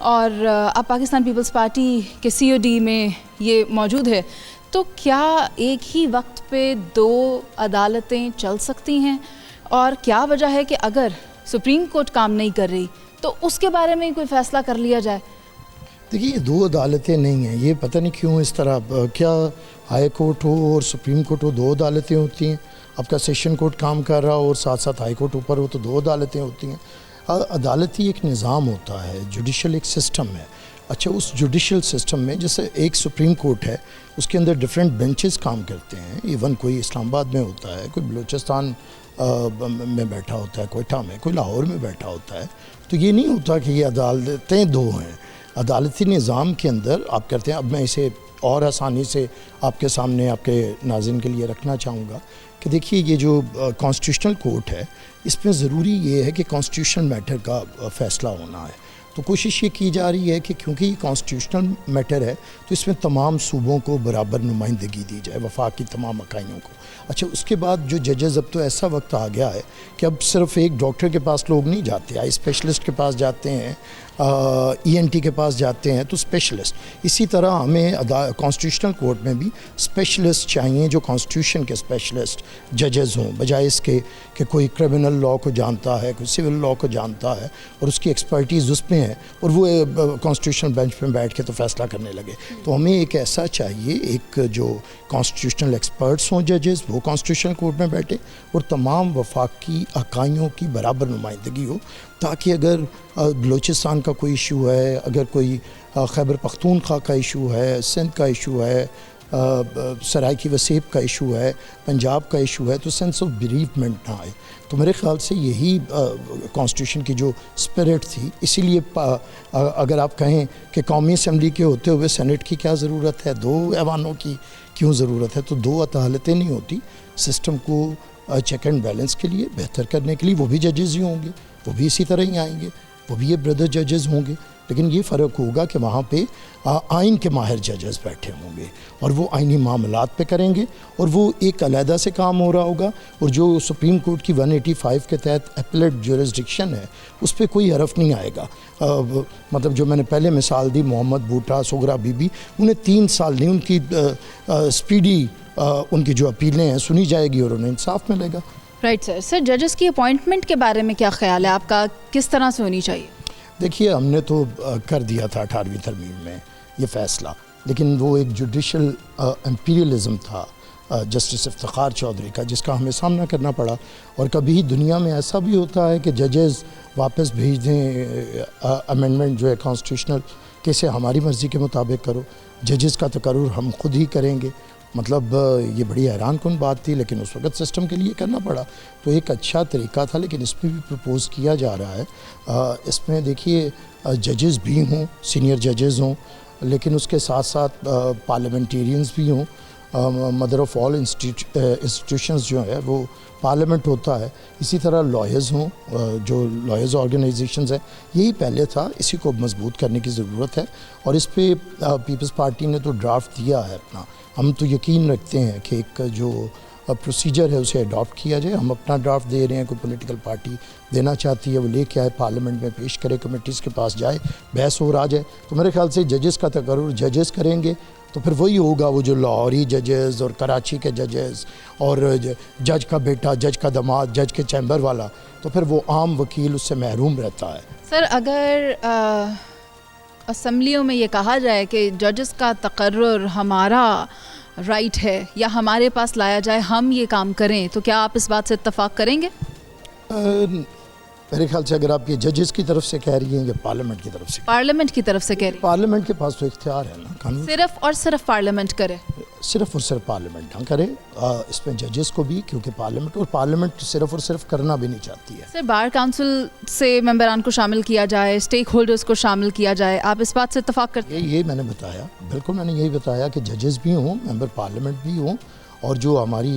और अब पाकिस्तान पीपल्स पार्टी के COD में ये मौजूद है, तो क्या एक ही वक्त पे 2 अदालतें चल सकती हैं? और क्या वजह है कि अगर सुप्रीम कोर्ट काम नहीं कर रही तो उसके बारे में कोई फ़ैसला कर लिया जाए? देखिए, ये 2 अदालतें नहीं हैं, ये पता नहीं क्यों इस तरह, क्या हाई कोर्ट हो और सुप्रीम कोर्ट हो 2 अदालतें होती हैं? आपका सेशन कोर्ट काम कर रहा हो और साथ साथ हाई कोर्ट ऊपर हो तो 2 अदालतें होती हैं। अदालती एक निज़ाम होता है, जुडिशल एक सिस्टम है। अच्छा, उस जुडिशल सिस्टम में जैसे एक सुप्रीम कोर्ट है, उसके अंदर डिफरेंट बेंचेस काम करते हैं। इवन कोई इस्लामाबाद में होता है, कोई बलूचिस्तान में बैठा होता है, कोयटा में, कोई लाहौर में बैठा होता है। तो ये नहीं होता कि ये अदालतें 2 हैं। अदालती निज़ाम के अंदर आप करते हैं। अब मैं इसे और आसानी से आपके सामने, आपके नाज़रीन के लिए रखना चाहूँगा कि देखिए, ये जो कॉन्स्टिट्यूशनल कोर्ट है, इसमें ज़रूरी ये है कि कॉन्स्टिट्यूशनल मैटर का फ़ैसला होना है। तो कोशिश ये की जा रही है कि क्योंकि ये कॉन्स्टिट्यूशनल मैटर है तो इसमें तमाम सूबों को बराबर नुमाइंदगी दी जाए, वफाक की तमाम इकाइयों को। अच्छा, उसके बाद जो जजेस, अब तो ऐसा वक्त आ गया है कि अब सिर्फ एक डॉक्टर के पास लोग नहीं जाते, आई स्पेशलिस्ट के पास जाते हैं, ENT के पास जाते हैं, तो स्पेशलिस्ट। इसी तरह हमें कॉन्स्टिट्यूशनल कोर्ट में भी स्पेशलिस्ट चाहिए, जो कॉन्स्टिट्यूशन के स्पेशलिस्ट जजेस हों, बजाय इसके कि कोई क्रिमिनल लॉ को जानता है, कोई सिविल लॉ को जानता है और उसकी एक्सपर्टीज़ उसमें है और वो कॉन्स्टिट्यूशनल बेंच में बैठ के तो फैसला करने लगे। तो हमें एक ऐसा चाहिए, एक जो कॉन्स्टिट्यूशनल एक्सपर्ट्स हों जजेस, वो कॉन्स्टिट्यूशनल कोर्ट में बैठे और तमाम वफाकी इकाइयों की बराबर नुमाइंदगी हो, ताकि अगर बलूचिस्तान का कोई इशू है, अगर कोई खैबर पख्तूनख्वा का इशू है, सिंध का इशू है, सराइकी वसीब का इशू है, पंजाब का इशू है, तो सेंस ऑफ बिरीवमेंट ना आए। तो मेरे ख़्याल से यही कॉन्स्टिट्यूशन की जो स्पिरिट थी। इसीलिए अगर आप कहें कि कौमी असम्बली के होते हुए सेनेट की क्या ज़रूरत है, 2 ऐवानों की क्यों ज़रूरत है? तो 2 अदालतें नहीं होती। सिस्टम को चेक एंड बैलेंस के लिए, बेहतर करने के लिए वो भी जजेस ही होंगे, वो भी इसी तरह ही आएंगे, वो भी ये ब्रदर जजेस होंगे, लेकिन ये फ़र्क होगा कि वहाँ पे आइन के माहिर जजेस बैठे होंगे और वो आइनी मामलात पे करेंगे और वो एक अलहदा से काम हो रहा होगा। और जो सुप्रीम कोर्ट की 185 के तहत एपलेट जुरिस्डिक्शन है, उस पर कोई हरफ नहीं आएगा। मतलब जो मैंने पहले मिसाल दी, मोहम्मद बूटा, सुगरा बीबी, उन्हें 3 साल नहीं, उनकी स्पीडी उनकी जो अपीलें हैं सुनी जाएगी और उन्हें इंसाफ मिलेगा। राइट सर, जजेस की अपॉइंटमेंट के बारे में क्या ख्याल है आपका, किस तरह से होनी चाहिए? देखिए, हमने तो कर दिया था 18वीं तरमीम में ये फ़ैसला, लेकिन वो एक जुडिशल एम्पीरियलिज़म था जस्टिस इफ्तिखार चौधरी का, जिसका हमें सामना करना पड़ा। और कभी दुनिया में ऐसा भी होता है कि जजेस वापस भेज दें अमेंडमेंट जो है कॉन्स्टिट्यूशनल, कैसे हमारी मर्ज़ी के मुताबिक करो, जजेस का तकर्रुर हम खुद ही करेंगे। मतलब ये बड़ी हैरान कुन बात थी, लेकिन उस वक्त सिस्टम के लिए करना पड़ा। तो एक अच्छा तरीका था, लेकिन इसमें भी प्रपोज़ किया जा रहा है। इसमें देखिए, जजेस भी हों, सीनियर जजेस हों, लेकिन उसके साथ साथ पार्लियामेंटेरियंस भी हों। मदर ऑफ़ ऑल इंस्टीट्यूशंस जो है वो पार्लियामेंट होता है। इसी तरह लॉयर्स हों, जो लॉयर्स ऑर्गेनाइजेशंस हैं, यही पहले था, इसी को मजबूत करने की ज़रूरत है। और इस पे पीपल्स पार्टी ने तो ड्राफ्ट दिया है अपना। हम तो यकीन रखते हैं कि एक जो प्रोसीजर है उसे अडॉप्ट किया जाए। हम अपना ड्राफ्ट दे रहे हैं, कोई पॉलिटिकल पार्टी देना चाहती है वो लेके आए, पार्लियामेंट में पेश करे, कमेटीज़ के पास जाए, बहस और आ जाए। तो मेरे ख्याल से जजेस का तकर्रुर जजेस करेंगे तो फिर वही होगा, वो जो लाहौरी जजेस और कराची के जजेस और जज का बेटा, जज का दामाद, जज के चैम्बर वाला, तो फिर वो आम वकील उससे महरूम रहता है। सर, अगर असम्बलियों में ये कहा जाए कि जजेस का तकर्रुर हमारा राइट है या हमारे पास लाया जाए, हम ये काम करें, तो क्या आप इस बात से इत्तफाक करेंगे? मेरे ख्याल से अगर आप ये जजेस की तरफ से कह रही हैं या पार्लियामेंट की तरफ से? पार्लियामेंट की तरफ से कह रही हैं। पार्लियामेंट के पास तो इख्तियार है ना, कानून सिर्फ और सिर्फ पार्लियामेंट करे, सिर्फ और सिर्फ पार्लियामेंट हाँ करे इसमें जजेस को भी, क्योंकि पार्लियामेंट सिर्फ और सिर्फ करना भी नहीं चाहती है। सर, बार काउंसिल से मेंबरान को शामिल किया जाए, स्टेक होल्डर्स को शामिल किया जाए, आप इस बात से इत्तफाक करते हैं? ये मैंने बताया, बिल्कुल मैंने यही बताया कि जजेस भी हों, मेंबर पार्लियामेंट भी हों, और जो हमारी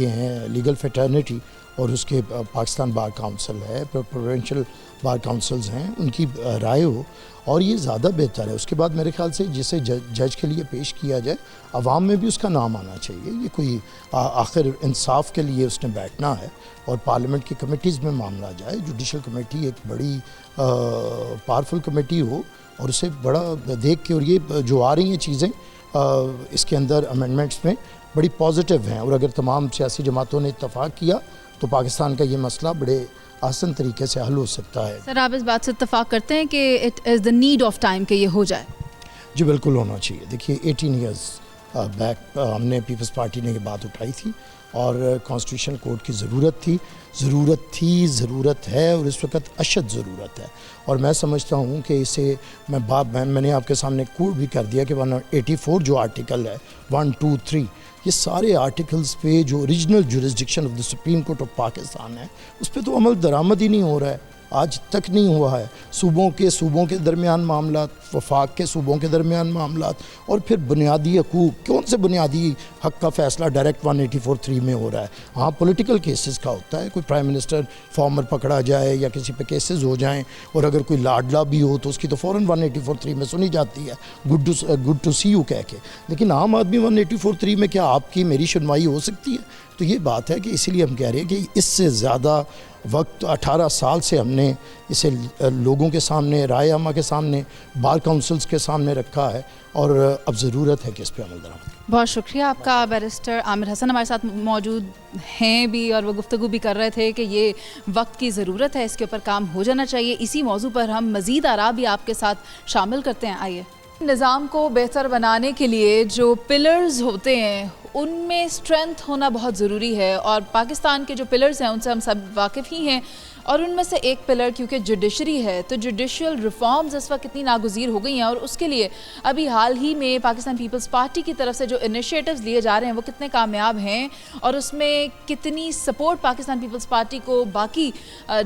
ये हैं लीगल फेटर्निटी, اور اس کے پاکستان بار کاؤنسل ہے، پروونشل بار کاؤنسلز ہیں، ان کی رائے ہو، اور یہ زیادہ بہتر ہے. اس کے بعد میرے خیال سے جسے جج کے لیے پیش کیا جائے، عوام میں بھی اس کا نام آنا چاہیے. یہ کوئی آخر انصاف کے لیے اس نے بیٹھنا ہے اور پارلیمنٹ کی کمیٹیز میں معاملہ جائے. جوڈیشل کمیٹی ایک بڑی پاورفل کمیٹی ہو اور اسے بڑا دیکھ کے، اور یہ جو آ رہی ہیں چیزیں اس کے اندر امینڈمنٹس میں بڑی پازیٹیو ہیں، اور اگر تمام سیاسی جماعتوں نے اتفاق کیا تو پاکستان کا یہ مسئلہ بڑے آسان طریقے سے حل ہو سکتا ہے. سر، آپ اس بات سے اتفاق کرتے ہیں کہ it is the need of time کہ یہ ہو جائے؟ جی بالکل ہونا چاہیے. دیکھیے 18 ایئرز بیک ہم نے پیپلز پارٹی نے یہ بات اٹھائی تھی اور کانسٹیٹیوشن کوڈ کی ضرورت ہے اور اس وقت اشد ضرورت ہے. اور میں سمجھتا ہوں کہ اسے میں نے آپ کے سامنے کوڈ بھی کر دیا کہ 184 جو آرٹیکل ہے 1, 2, 3 یہ سارے آرٹیکلز پہ جو original jurisdiction of the supreme court of Pakistan ہے اس پہ تو عمل درآمد ہی نہیں ہو رہا ہے، آج تک نہیں ہوا ہے. صوبوں کے درمیان معاملات، وفاق کے صوبوں کے درمیان معاملات، اور پھر بنیادی حقوق، کون سے بنیادی حق کا فیصلہ ڈائریکٹ 184(3) میں ہو رہا ہے. ہاں پولیٹیکل کیسز کا ہوتا ہے، کوئی پرائم منسٹر فارمر پکڑا جائے یا کسی پہ کیسز ہو جائیں، اور اگر کوئی لاڈلا بھی ہو تو اس کی تو فوراً 184(3) میں سنی جاتی ہے، گڈ ٹو سی یو کہہ کے. لیکن عام آدمی 184(3) میں کیا آپ کی میری سنوائی ہو سکتی ہے؟ تو یہ بات ہے کہ اسی لیے ہم کہہ رہے ہیں کہ اس سے زیادہ وقت 18 سال سے ہم نے اسے لوگوں کے سامنے، رائے عامہ کے سامنے، بار کاؤنسلز کے سامنے رکھا ہے، اور اب ضرورت ہے کہ اس پہ عمل درآمد. بہت شکریہ آپ کا. بیرسٹر عامر حسن ہمارے ساتھ موجود ہیں بھی، اور وہ گفتگو بھی کر رہے تھے کہ یہ وقت کی ضرورت ہے، اس کے اوپر کام ہو جانا چاہیے. اسی موضوع پر ہم مزید آراء بھی آپ کے ساتھ شامل کرتے ہیں. آئیے. نظام کو بہتر بنانے کے لیے جو پلرز ہوتے ہیں ان میں اسٹرینتھ ہونا بہت ضروری ہے، اور پاکستان کے جو پلرز ہیں ان سے ہم سب واقف ہی ہیں، اور ان میں سے ایک پلر کیونکہ جوڈیشری ہے، تو جوڈیشل ریفارمز اس وقت کتنی ناگزیر ہو گئی ہیں، اور اس کے لیے ابھی حال ہی میں پاکستان پیپلز پارٹی کی طرف سے جو انیشیٹوز لیے جا رہے ہیں وہ کتنے کامیاب ہیں، اور اس میں کتنی سپورٹ پاکستان پیپلز پارٹی کو باقی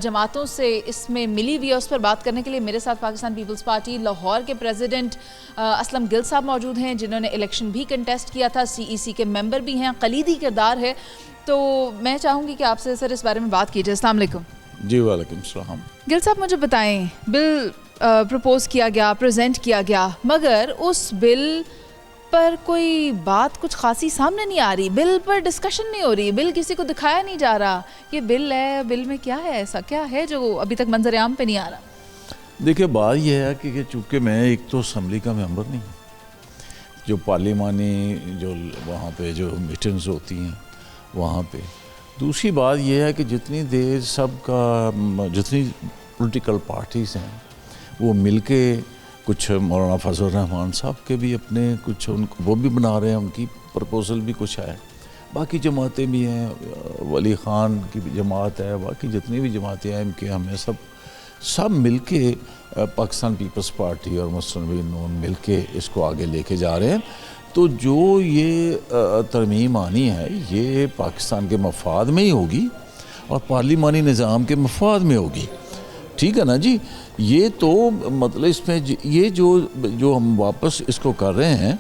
جماعتوں سے اس میں ملی ہوئی ہے. اس پر بات کرنے کے لیے میرے ساتھ پاکستان پیپلز پارٹی لاہور کے پریزیڈنٹ اسلم گل صاحب موجود ہیں، جنہوں نے الیکشن بھی کنٹیسٹ کیا تھا، CEC کے ممبر بھی ہیں، کلیدی کردار ہے. تو میں چاہوں گی کہ آپ سے سر اس بارے میں بات کی جائے. السلام علیکم. جی وعلیکم السلام. گل صاحب مجھے بتائیں، بل پروپوز کیا گیا، پریزنٹ کیا گیا، مگر اس بل پر کوئی بات کچھ خاصی سامنے نہیں آ رہی، بل پر ڈسکشن نہیں ہو رہی، بل کسی کو دکھایا نہیں جا رہا. یہ بل ہے، بل میں کیا ہے، ایسا کیا ہے جو ابھی تک منظر عام پہ نہیں آ رہا؟ دیکھیں بات یہ ہے کہ چونکہ میں ایک تو اسمبلی کا ممبر نہیں ہوں، جو پارلیمانی جو وہاں پہ جو میٹنگز ہوتی ہیں وہاں پہ. دوسری بات یہ ہے کہ جتنی دیر جتنی پولیٹیکل پارٹیز ہیں وہ مل کے کچھ مولانا فضل الرحمان صاحب کے بھی اپنے کچھ وہ بھی بنا رہے ہیں، ان کی پرپوزل بھی کچھ ہے، باقی جماعتیں بھی ہیں، ولی خان کی جماعت ہے، باقی جتنی بھی جماعتیں ہیں MKM میں سب مل کے پاکستان پیپلز پارٹی اور مسلم لیگ نون مل کے اس کو آگے لے کے جا رہے ہیں. تو جو یہ ترمیم آنی ہے یہ پاکستان کے مفاد میں ہی ہوگی اور پارلیمانی نظام کے مفاد میں ہوگی. ٹھیک ہے نا جی. یہ تو مطلب اس میں یہ جو ہم واپس اس کو کر رہے ہیں،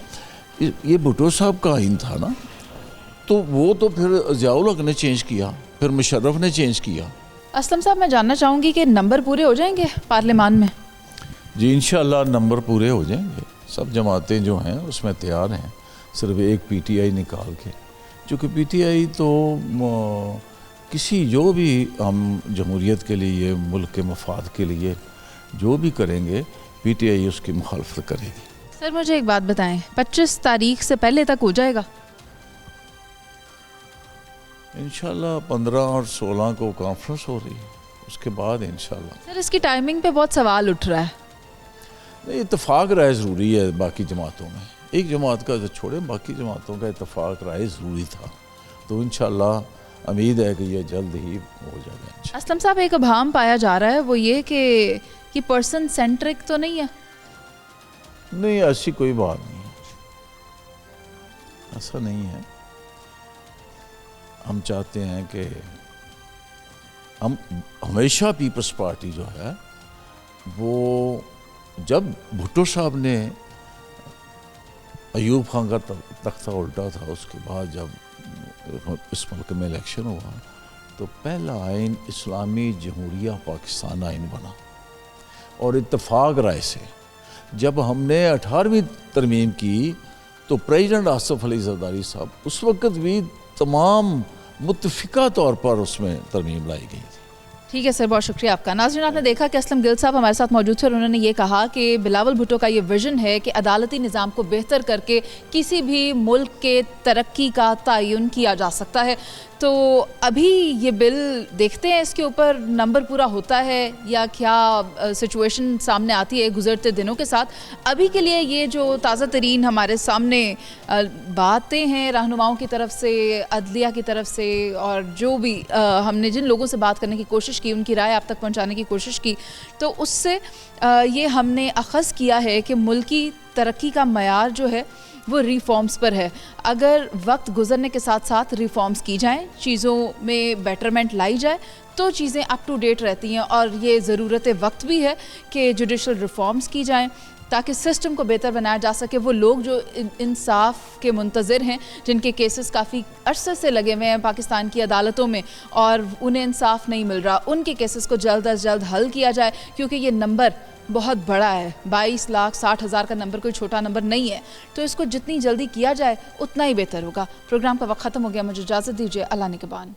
یہ بھٹو صاحب کا آئین تھا نا، تو وہ تو پھر ضیاء الحق نے چینج کیا، پھر مشرف نے چینج کیا. اسلم صاحب میں جاننا چاہوں گی کہ نمبر پورے ہو جائیں گے پارلیمان میں؟ جی انشاءاللہ نمبر پورے ہو جائیں گے. سب جماعتیں جو ہیں اس میں تیار ہیں، صرف ایک PTI نکال کے، چونکہ PTI تو کسی جو بھی ہم جمہوریت کے لیے، ملک کے مفاد کے لیے جو بھی کریں گے PTI اس کی مخالفت کرے گی. سر مجھے ایک بات بتائیں، 25 تاریخ سے پہلے تک ہو جائے گا؟ انشاءاللہ 15 اور 16 کو کانفرنس ہو رہی ہے، اس کے بعد انشاءاللہ. سر اس کی ٹائمنگ پہ بہت سوال اٹھ رہا ہے. اتفاق رائے ضروری ہے باقی جماعتوں میں، ایک جماعت کا چھوڑیں، باقی جماعتوں کا اتفاق رائے ضروری تھا. تو انشاءاللہ امید ہے کہ یہ جلد ہی ہو جائے گا. اسلم صاحب ایک ابہام پایا جا رہا ہے، وہ یہ کہ یہ پرسن سینٹرک تو نہیں ہے؟ نہیں ایسی کوئی بات نہیں ہے، ایسا نہیں ہے. ہم چاہتے ہیں کہ ہم ہمیشہ پیپلز پارٹی جو ہے وہ جب بھٹو صاحب نے ایوب خان کا تختہ الٹا تھا، اس کے بعد جب اس ملک میں الیکشن ہوا تو پہلا آئین اسلامی جمہوریہ پاکستان آئین بنا، اور اتفاق رائے سے جب ہم نے 18ویں ترمیم کی تو پریزیڈنٹ آصف علی زرداری صاحب اس وقت بھی تمام متفقہ طور پر اس میں ترمیم لائی گئی تھی۔ ٹھیک ہے سر، بہت شکریہ آپ کا۔ ناظرین، آپ نے دیکھا کہ اسلم گل صاحب ہمارے ساتھ موجود تھے اور انہوں نے یہ کہا کہ بلاول بھٹو کا یہ ویژن ہے کہ عدالتی نظام کو بہتر کر کے کسی بھی ملک کے ترقی کا تعین کیا جا سکتا ہے۔ تو ابھی یہ بل دیکھتے ہیں اس کے اوپر نمبر پورا ہوتا ہے یا کیا سچویشن سامنے آتی ہے گزرتے دنوں کے ساتھ۔ ابھی کے لیے یہ جو تازہ ترین ہمارے سامنے باتیں ہیں رہنماؤں کی طرف سے، عدلیہ کی طرف سے، اور جو بھی ہم نے جن لوگوں سے بات کرنے کی کوشش کی، ان کی رائے آپ تک پہنچانے کی کوشش کی، تو اس سے یہ ہم نے اخذ کیا ہے کہ ملکی ترقی کا معیار جو ہے وہ ریفارمز پر ہے۔ اگر وقت گزرنے کے ساتھ ساتھ ریفارمز کی جائیں، چیزوں میں بیٹرمنٹ لائی جائے، تو چیزیں اپ ٹو ڈیٹ رہتی ہیں، اور یہ ضرورت وقت بھی ہے کہ جوڈیشل ریفارمز کی جائیں تاکہ سسٹم کو بہتر بنایا جا سکے۔ وہ لوگ جو انصاف کے منتظر ہیں، جن کے کیسز کافی عرصے سے لگے ہوئے ہیں پاکستان کی عدالتوں میں اور انہیں انصاف نہیں مل رہا، ان کے کیسز کو جلد از جلد حل کیا جائے، کیونکہ یہ نمبر بہت بڑا ہے۔ 22,60,000 کا نمبر کوئی چھوٹا نمبر نہیں ہے، تو اس کو جتنی جلدی کیا جائے اتنا ہی بہتر ہوگا۔ پروگرام کا وقت ختم ہو گیا، مجھے اجازت دیجیے، اللہ نگہبان۔